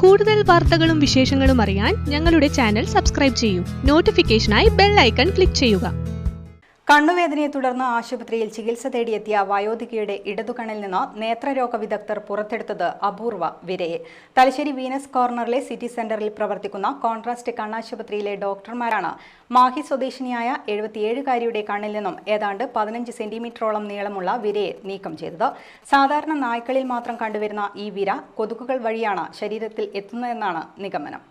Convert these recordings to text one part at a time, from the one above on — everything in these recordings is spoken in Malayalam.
കൂടുതൽ വാർത്തകളും വിശേഷങ്ങളും അറിയാൻ ഞങ്ങളുടെ ചാനൽ സബ്സ്ക്രൈബ് ചെയ്യൂ. നോട്ടിഫിക്കേഷനായി ബെൽ ഐക്കൺ ക്ലിക്ക് ചെയ്യുക. കണ്ണുവേദനയെ തുടർന്ന് ആശുപത്രിയിൽ ചികിത്സ തേടിയെത്തിയ വയോധികയുടെ ഇടതുകണ്ണിൽ നിന്ന് നേത്രരോഗ വിദഗ്ധർ പുറത്തെടുത്തത് അപൂർവ വിരയെ. തലശ്ശേരി വീനസ് കോർണറിലെ സിറ്റി സെന്ററിൽ പ്രവർത്തിക്കുന്ന കോൺട്രാസ്റ്റ് കണ്ണാശുപത്രിയിലെ ഡോക്ടർമാരാണ് മാഹി സ്വദേശിനിയായ 77-കാരിയുടെ കണ്ണിൽ നിന്നും ഏതാണ്ട് 15 സെന്റിമീറ്ററോളം നീളമുള്ള വിരയെ നീക്കം ചെയ്തത്. സാധാരണ നായ്ക്കളിൽ മാത്രം കണ്ടുവരുന്ന ഈ വിര കൊതുകുകൾ വഴിയാണ് ശരീരത്തിൽ എത്തുന്നതെന്നാണ് നിഗമനം.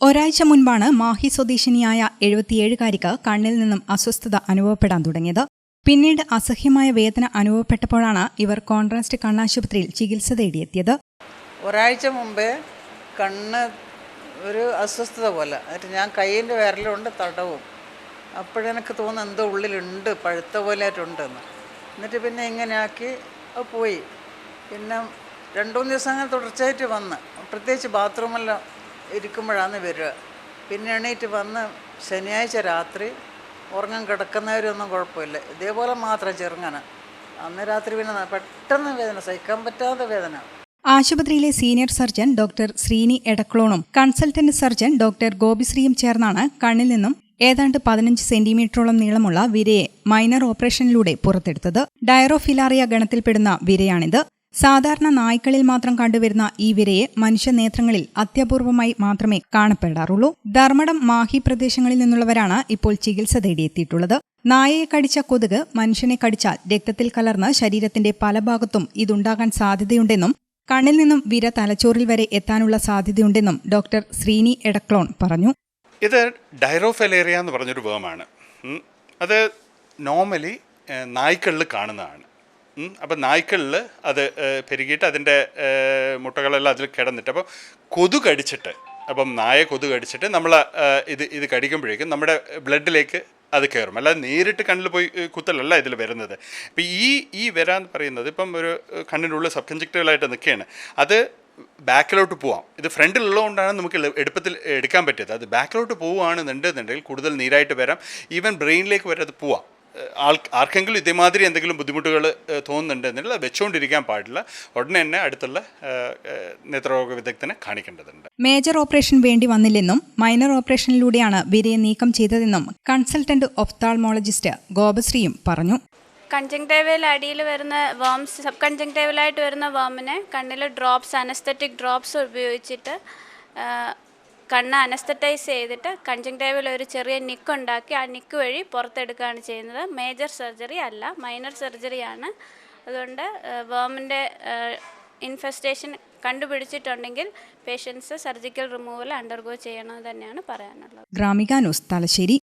ഒരാഴ്ച മുൻപാണ് മാഹി സ്വദേശിനിയായ 77-കാരിക്ക് കണ്ണിൽ നിന്നും അസ്വസ്ഥത അനുഭവപ്പെടാൻ തുടങ്ങിയത്. പിന്നീട് അസഹ്യമായ വേദന അനുഭവപ്പെട്ടപ്പോഴാണ് ഇവർ കോൺട്രാസ്റ്റ് കണ്ണാശുപത്രിയിൽ ചികിത്സ തേടിയെത്തിയത്. ഒരാഴ്ച മുമ്പേ കണ്ണ് ഒരു അസ്വസ്ഥത പോലെ, എന്നിട്ട് ഞാൻ കയ്യിൻ്റെ വിരലുകൊണ്ട് തടവും. അപ്പോഴെനിക്ക് തോന്നുന്നു എന്തോ ഉള്ളിലുണ്ട്, പഴുത്ത പോലെ ആയിട്ടുണ്ടെന്ന്. എന്നിട്ട് പിന്നെ ഇങ്ങനെയാക്കി അത് പോയി. പിന്നെ 2-3 ദിവസം അങ്ങനെ തുടർച്ചയായിട്ട് വന്ന്, പ്രത്യേകിച്ച് ബാത്റൂമെല്ലാം ഇരിക്കുമ്പോഴാണ് വരിക. പിന്നെ എണീറ്റ് വന്ന് ശനിയാഴ്ച രാത്രി ഉറങ്ങാൻ കിടക്കുന്നവരൊന്നും കുഴപ്പമില്ല, ഇതേപോലെ മാത്രം ചെറുങ്ങനെ. അന്ന് രാത്രി പിന്നെ പെട്ടെന്ന് വേദന, സഹിക്കാൻ പറ്റാത്ത വേദന. ആശുപത്രിയിലെ സീനിയർ സർജൻ ഡോക്ടർ ശ്രീനി എടക്ലോണും കൺസൾട്ടന്റ് സർജൻ ഡോക്ടർ ഗോപിശ്രീയും ചേർന്നാണ് കണ്ണിൽ നിന്നും ഏതാണ്ട് 15 സെന്റിമീറ്ററോളം നീളമുള്ള വിരയെ മൈനർ ഓപ്പറേഷനിലൂടെ പുറത്തെടുത്തത്. ഡയറോഫിലാറിയ ഗണത്തിൽപ്പെടുന്ന വിരയാണിത്. സാധാരണ നായ്ക്കളിൽ മാത്രം കണ്ടുവരുന്ന ഈ വിരയെ മനുഷ്യനേത്രങ്ങളിൽ അത്യപൂർവമായി മാത്രമേ കാണപ്പെടാറുള്ളൂ. ധർമ്മടം, മാഹി പ്രദേശങ്ങളിൽ നിന്നുള്ളവരാണ് ഇപ്പോൾ ചികിത്സ തേടിയെത്തിയിട്ടുള്ളത്. നായയെ കടിച്ച കൊതുക് മനുഷ്യനെ കടിച്ചാൽ രക്തത്തിൽ കലർന്ന് ശരീരത്തിന്റെ പല ഭാഗത്തും ഇതുണ്ടാകാൻ സാധ്യതയുണ്ടെന്നും കണ്ണിൽ നിന്നും വിര തലച്ചോറിൽ വരെ എത്താനുള്ള സാധ്യതയുണ്ടെന്നും ഡോക്ടർ ശ്രീനി എടക്ലോൺ പറഞ്ഞു. ഇത് ഡയറോഫിലേറിയ എന്ന് പറഞ്ഞൊരു വേമാണ്. അത് നോർമലി നായ്ക്കളിൽ കാണുന്നതാണ്. അപ്പം നായ്ക്കളിൽ അത് പെരുകിയിട്ട് അതിൻ്റെ മുട്ടകളെല്ലാം അതിൽ കിടന്നിട്ട് അപ്പോൾ കൊതുക് കടിച്ചിട്ട്, അപ്പം നായ കൊതുക് കടിച്ചിട്ട് നമ്മൾ ഇത് കടിക്കുമ്പോഴേക്കും നമ്മുടെ ബ്ലഡിലേക്ക് അത് കയറും. അല്ലാതെ നേരിട്ട് കണ്ണിൽ പോയി കുത്തലല്ല ഇതിൽ വരുന്നത്. ഇപ്പം ഈ വരാന്ന് പറയുന്നത് ഇപ്പം ഒരു കണ്ണിൻ്റെ ഉള്ളിൽ സബ് കൺജക്റ്റീവലായിട്ട് നിൽക്കുകയാണ്. അത് ബാക്കിലോട്ട് പോവാം. ഇത് ഫ്രണ്ടിലുള്ളതുകൊണ്ടാണ് നമുക്ക് എളുപ്പത്തിൽ എടുക്കാൻ പറ്റിയത്. അത് ബാക്കിലോട്ട് പോവുകയാണെന്നുണ്ടെന്നുണ്ടെങ്കിൽ കൂടുതൽ നീരായിട്ട് വരാം, ഈവൻ ബ്രെയിനിലേക്ക് വരെ അത് പോവാം. ആർക്കെങ്കിലും ഇതേമാതിരി എന്തെങ്കിലും ബുദ്ധിമുട്ടുകൾ തോന്നുന്നുണ്ടെങ്കിൽ വെച്ചുകൊണ്ടിരിക്കാൻ പാടില്ല. ഉടനെ തന്നെ അടുത്തുള്ള നേത്രരോഗ വിദഗ്ധനെ കാണിക്കേണ്ടതുണ്ട്. മേജർ ഓപ്പറേഷൻ വേണ്ടി വന്നില്ലെന്നും മൈനർ ഓപ്പറേഷനിലൂടെയാണ് വിരയെ നീക്കം ചെയ്തതെന്നും കൺസൾട്ടന്റ് ഒഫ്താൾമോളജിസ്റ്റ് ഗോപശ്രീയും പറഞ്ഞു. കൺജങ്ക്റ്റൈവൽ അടിയിൽ വരുന്ന വേംസ്, സബ് കൺജങ്ക്റ്റൈവലായിട്ട് വരുന്ന വേമിനെ കണ്ണിൽ ഡ്രോപ്സ്, അനസ്തറ്റിക് ഡ്രോപ്സ് ഉപയോഗിച്ചിട്ട് കണ്ണ് അനസ്തറ്റൈസ് ചെയ്തിട്ട് കൺജങ്ക്റ്റൈവിൽ ഒരു ചെറിയ നിക്ക് ഉണ്ടാക്കി ആ നിക്ക് വഴി പുറത്തെടുക്കുകയാണ് ചെയ്യുന്നത്. മേജർ സർജറി അല്ല, മൈനർ സർജറിയാണ്. അതുകൊണ്ട് വേമിൻ്റെ ഇൻഫെസ്റ്റേഷൻ കണ്ടുപിടിച്ചിട്ടുണ്ടെങ്കിൽ പേഷ്യൻസ് സർജിക്കൽ റിമൂവൽ അണ്ടർഗോ ചെയ്യണമെന്ന് തന്നെയാണ് പറയാനുള്ളത്. ഗ്രാമിക ന്യൂസ്, തലശ്ശേരി.